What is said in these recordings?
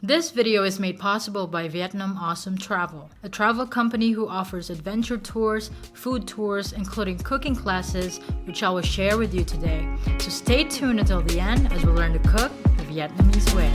This video is made possible by Vietnam Awesome Travel, a travel company who offers adventure tours, food tours, including cooking classes, which I will share with you today. So stay tuned until the end as we learn to cook the Vietnamese way.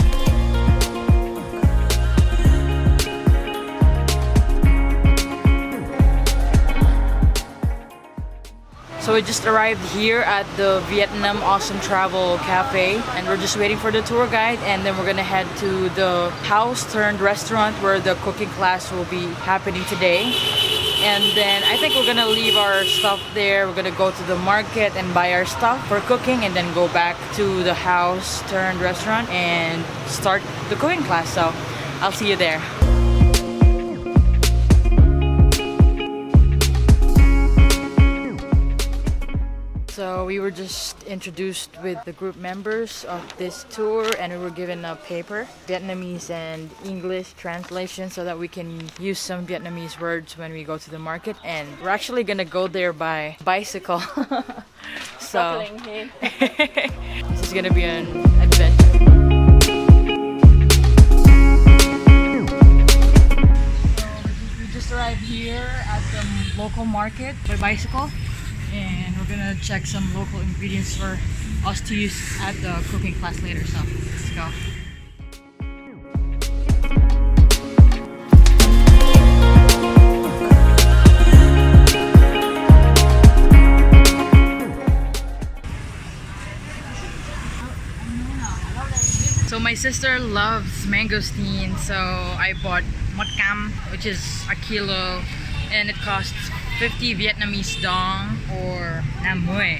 So we just arrived here at the Vietnam Awesome Travel Cafe and we're just waiting for the tour guide, and then we're gonna head to the house turned restaurant where the cooking class will be happening today. And then I think we're gonna leave our stuff there. We're gonna go to the market and buy our stuff for cooking, and then go back to the house turned restaurant and start the cooking class. So I'll see you there. So we were just introduced with the group members of this tour, and we were given a paper, Vietnamese and English translation, so that we can use some Vietnamese words when we go to the market. And we're actually gonna go there by bicycle. So this is gonna be an adventure. We just arrived here at the local market by bicycle. And we're gonna check some local ingredients for us to use at the cooking class later. So let's go. So my sister loves mangosteen, so I bought mot cam, which is a kilo, and it costs 50 Vietnamese dong or Nam Hue.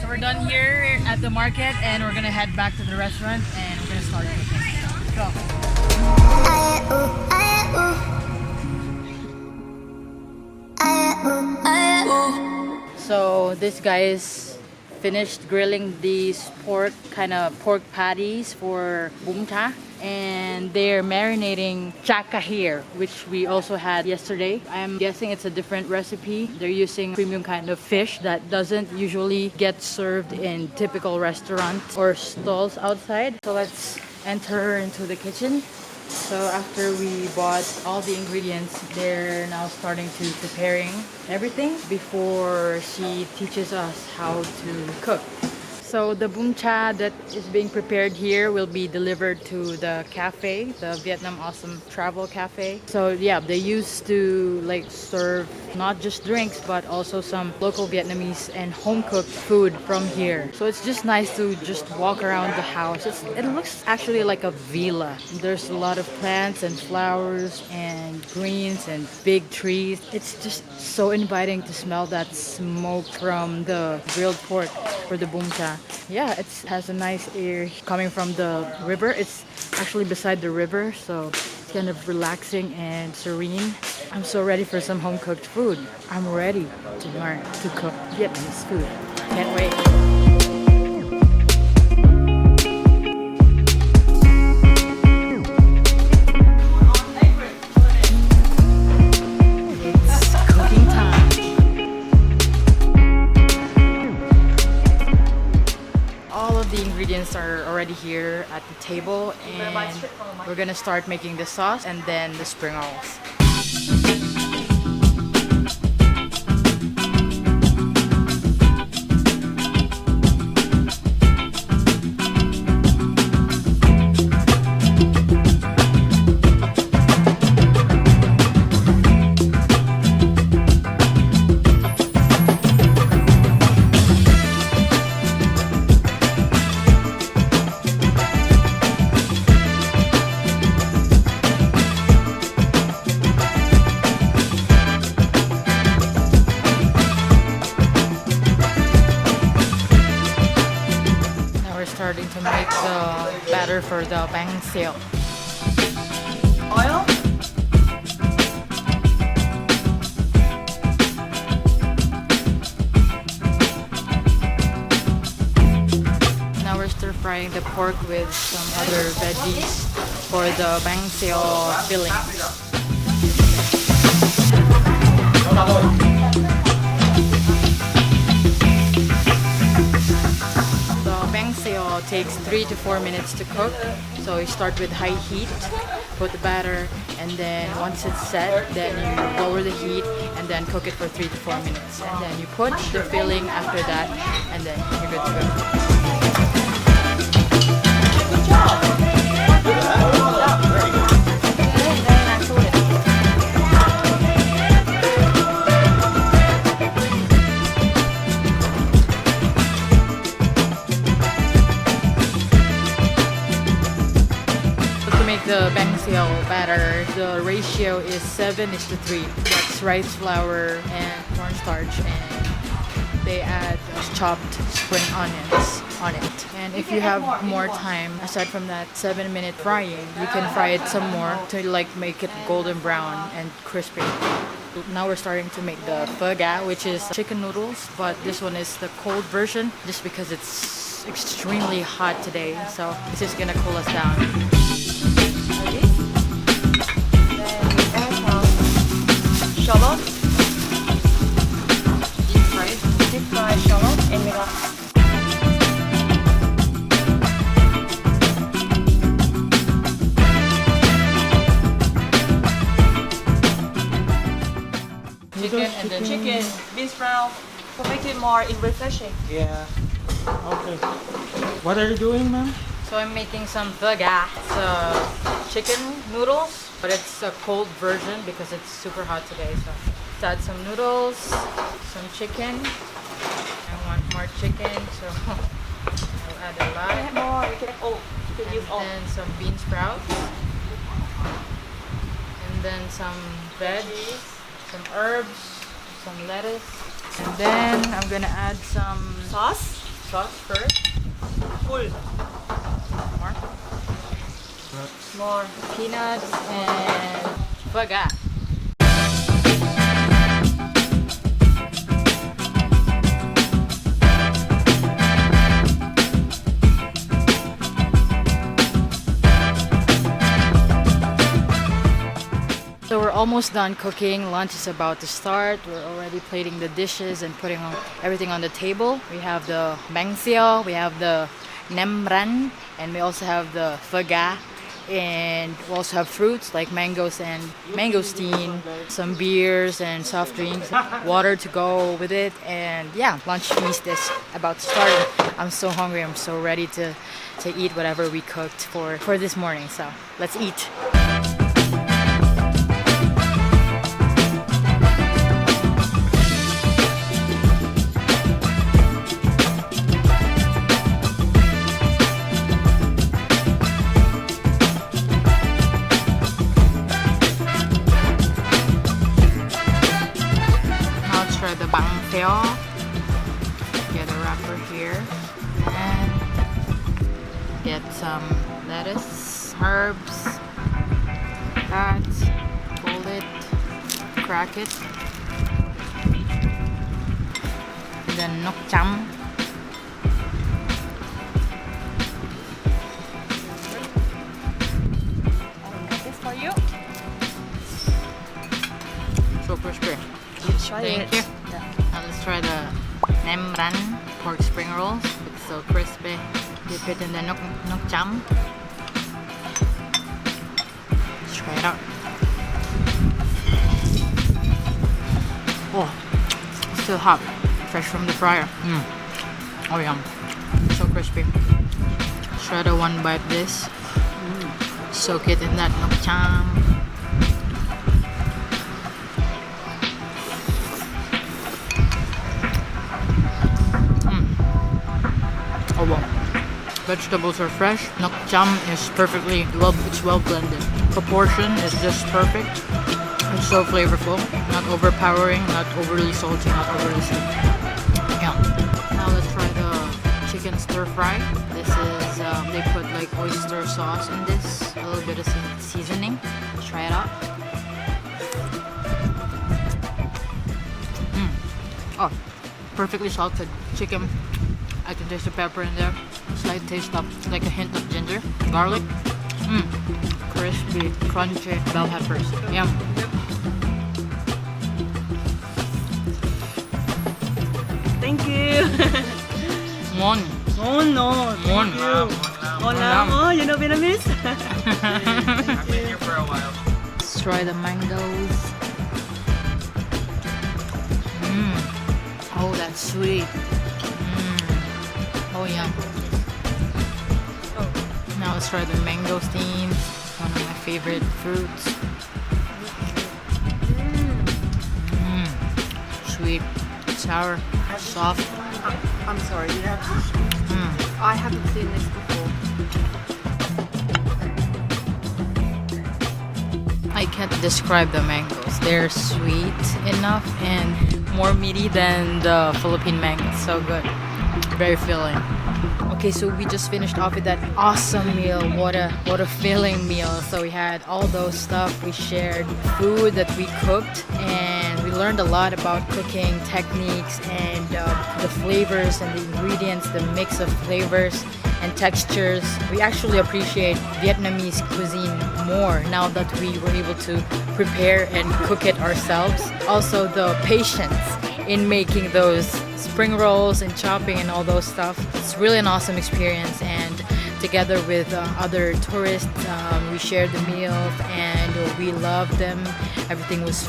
So we're done here at the market and we're gonna head back to the restaurant and we're gonna start cooking. Go! So this guy's finished grilling these pork patties for Bun Cha, and they're marinating chaka here, which we also had yesterday. I'm guessing it's a different recipe. They're using premium kind of fish that doesn't usually get served in typical restaurants or stalls outside. So let's enter into the kitchen. So after we bought all the ingredients, they're now starting to preparing everything before she teaches us how to cook. So the Bun Cha that is being prepared here will be delivered to the cafe, the Vietnam Awesome Travel Cafe. So yeah, they used to serve not just drinks but also some local Vietnamese and home-cooked food from here. So it's just nice to just walk around the house. It looks actually like a villa. There's a lot of plants and flowers and greens and big trees. It's just so inviting to smell that smoke from the grilled pork for the Bun Cha. Yeah, it has a nice air coming from the river. It's actually beside the river, so it's kind of relaxing and serene. I'm so ready for some home-cooked food. I'm ready to learn to cook Vietnamese food. Can't wait. Are already here at the table, and we're gonna start making the sauce and then the spring rolls. Starting to make the batter for the bang seal. Oil. Now we're stir frying the pork with some other veggies for the bang seal filling. takes 3 to 4 minutes to cook. So you start with high heat, put the batter, and then once it's set, then you lower the heat and then cook it for 3 to 4 minutes. And then you put the filling after that, and then you're good to go. Good job! The bang siao batter, the ratio is 7:3. That's rice flour and cornstarch, and they add chopped spring onions on it. And if you have more time, aside from that 7-minute frying, you can fry it some more to like make it golden brown and crispy. Now we're starting to make the pho ga, which is chicken noodles, but this one is the cold version just because it's extremely hot today. So this is gonna cool us down. Shallot, deep fried shallot, and we got chicken and then chicken, beans brown, to make it more refreshing. Yeah. Okay. What are you doing, ma'am? So I'm making some pho ga. It's chicken noodles. But it's a cold version because it's super hot today. So let's add some noodles, some chicken. I want more chicken, so I'll add a lot. More, you can use all. And then some bean sprouts. And then some veggies, some herbs, some lettuce. And then I'm gonna add some Sauce first. full. More peanuts and pho ga. So we're almost done cooking. Lunch is about to start. We're already plating the dishes and putting everything on the table. We have the bang siao, we have the nem ran, and we also have the pho ga. And we also have fruits like mangoes and mangosteen, some beers and soft drinks, water to go with it, and yeah, lunch feast is about to start. I'm so hungry. I'm so ready to eat whatever we cooked for this morning. So let's eat. The bun cha. Get a wrapper here and get some lettuce, herbs, that, fold it, crack it, and then nok cham. This for you. So crispy. Thank you. Now let's try the nem ran pork spring rolls. It's so crispy. Dip it in the nok cham. Let's try it out. Oh, it's still hot, fresh from the fryer. Oh yum, so crispy. Let's try the one bite this. Soak it in that nok cham. Oh wow. Vegetables are fresh. Nok cham is perfectly it's well blended. Proportion is just perfect. It's so flavorful. Not overpowering, not overly salty, not overly sweet. Yeah. Now let's try the chicken stir fry. This is they put like oyster sauce in this, a little bit of seasoning. Let's try it out. Oh, perfectly salted chicken. I can taste the pepper in there. Slight taste of like a hint of ginger, garlic. Crispy, crunchy bell peppers. Yum. Thank you. Ngon. Oh no, thank you. Mon lam. Oh, you know Vietnamese? I've been here for a while. Let's try the mangoes. Oh, that's sweet. Oh, yeah. Now let's try the mangosteens. One of my favorite fruits. Sweet, sour, soft. I'm sorry, you have to. I haven't seen this before. I can't describe the mangoes. They're sweet enough and more meaty than the Philippine mangoes. So good. Very filling. Okay, so we just finished off with that awesome meal. What a filling meal. So we had all those stuff. We shared food that we cooked, and we learned a lot about cooking techniques and the flavors and the ingredients, the mix of flavors and textures. We actually appreciate Vietnamese cuisine more now that we were able to prepare and cook it ourselves. Also, the patience in making those spring rolls and chopping and all those stuff. It's really an awesome experience, and together with other tourists, we shared the meals and we loved them. Everything was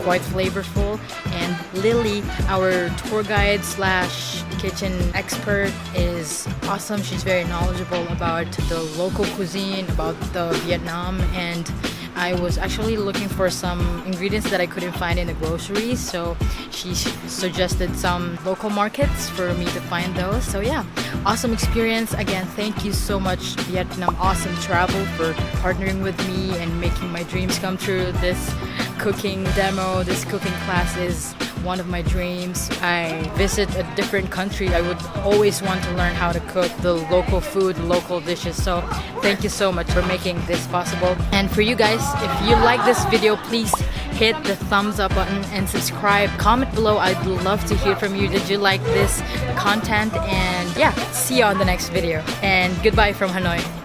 quite flavorful, and Lilly, our tour guide slash kitchen expert, is awesome. She's very knowledgeable about the local cuisine, about the Vietnam, and I was actually looking for some ingredients that I couldn't find in the groceries, so she suggested some local markets for me to find those. So yeah, awesome experience. Again, thank you so much, Vietnam Awesome Travel, for partnering with me and making my dreams come true. This cooking demo, this cooking class is one of my dreams. I visit a different country, I would always want to learn how to cook the local food, local dishes. So thank you so much for making this possible. And for you guys, if you like this video, please hit the thumbs up button and subscribe. Comment below, I'd love to hear from you. Did you like this content? And yeah, see you on the next video. And goodbye from Hanoi.